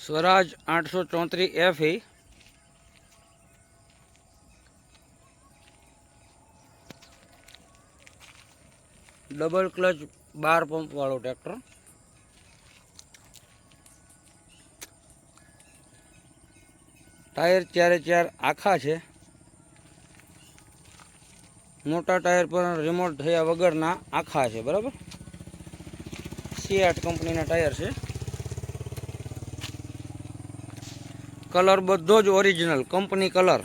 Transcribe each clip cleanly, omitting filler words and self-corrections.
Swaraj 834 FE double clutch 12 pump वाળો tractor. Tyre 4 आखा है। मोटा टायर पर रिमोट थया वगरना आखा है। बराबर C8 कंपनी ना टायर है। कलर बधो ज original company colour,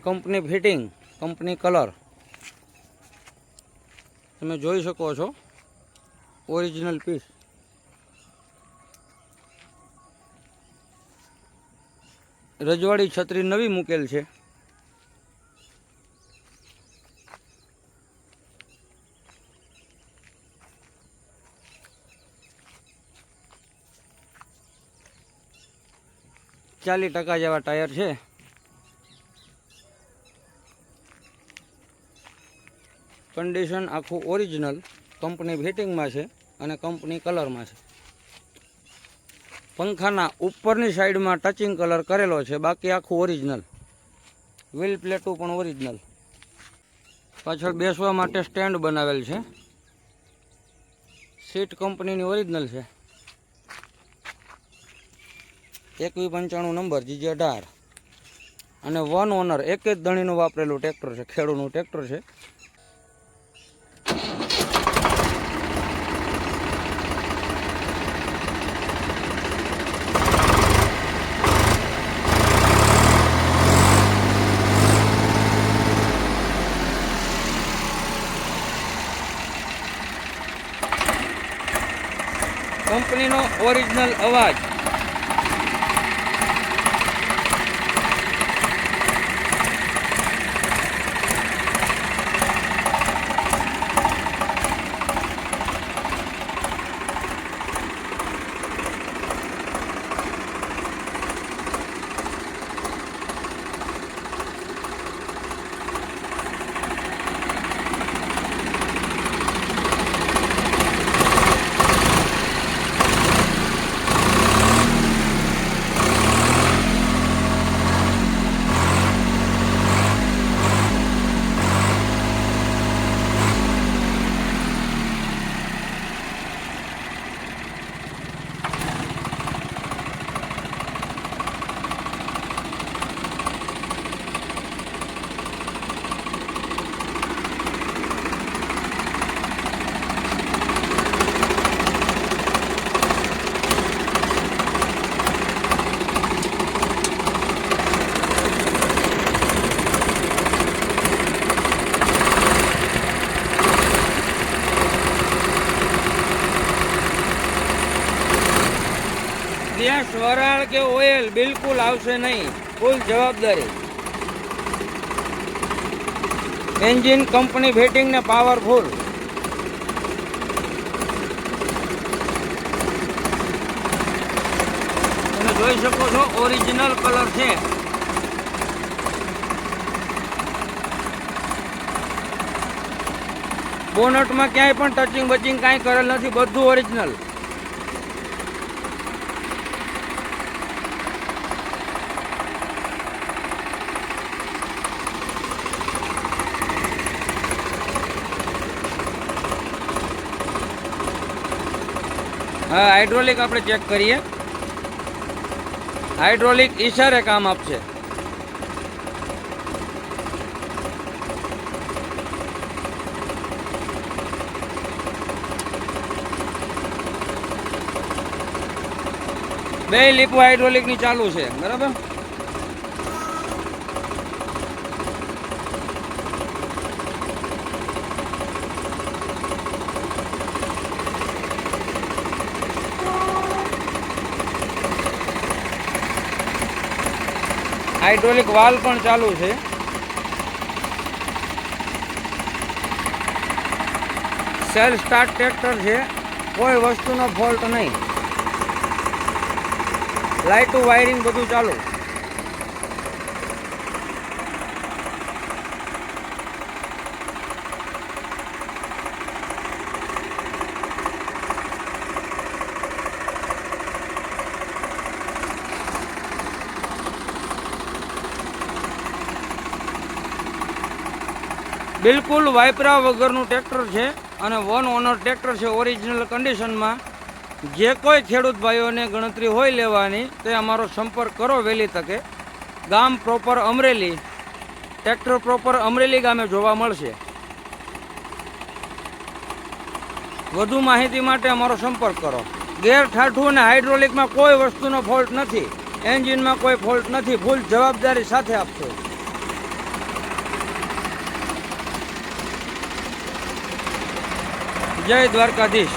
company fitting, company colour તમે જોઈ શકો છો। ओरिजिनल पीस रजवाड़ी छतरी नवी मुकेल है। चालीस टका जेवा टायर है। कंडीशन आखू ओरिजिनल कंपनी फिटिंग में है और कंपनी कलर में है। पंखाना उपरनी साइड में टचिंग कलर करेलो है, बाकी आखू ओरिजिनल। व्हील प्लेटू पण ओरिजिनल। पाछळ बेसवा माटे स्टेन्ड बनावेल है। सीट कंपनी नी ओरिजिनल है। 2195 नंबर GJ18 અને वन ओनर एक ज धणीનું વાપરેલું ટ્રેક્ટર છે। ખેડૂનું ટ્રેક્ટર છે। કંપનીનો ઓરિજિનલ અવાજ। ત્યાં સ્વરાળ કે ઓઇલ બિલકુલ આવશે નહીં, ફૂલ જવાબદારી। એન્જિન કંપની ફિટિંગ ને પાવરફુલ। તમે જોઈ શકો છો ઓરિજિનલ કલર છે। બોનટમાં ક્યાંય પણ ટચિંગ બચિંગ કાંઈ કરેલ નથી, બધું ઓરિજિનલ। हाँ हाइड्रोलिक આપણે ચેક કરીએ। હાઇડ્રોલિક ઈશારે કામ આપશે। બે લીપો હાઇડ્રોલિક ની ચાલુ છે। બરાબર हाइड्रोलिक वाल्व पण चालू है। सेल्फ स्टार्ट ट्रेक्टर है, कोई वस्तुनो फॉल्ट नहीं। लाइटू वायरिंग बधु चालू। બિલકુલ વાઇપરા વગરનું ટ્રેક્ટર છે અને વન ઓનર ટ્રેક્ટર છે ઓરિજિનલ કન્ડિશનમાં. જે કોઈ ખેડૂત ભાઈઓને ગણતરી હોય લેવાની તે અમારો સંપર્ક કરો વહેલી તકે. ગામ proper Amreli, tractor proper Amreli ગામે જોવા મળશે. વધુ માહિતી માટે અમારો સંપર્ક કરો. ગેર ઠાઠું અને હાઇડ્રોલિકમાં કોઈ વસ્તુનો ફોલ્ટ નથી, એન્જિનમાં કોઈ ફોલ્ટ નથી, ફૂલ જવાબદારી સાથે આપશો. જય દ્વારકાધીશ.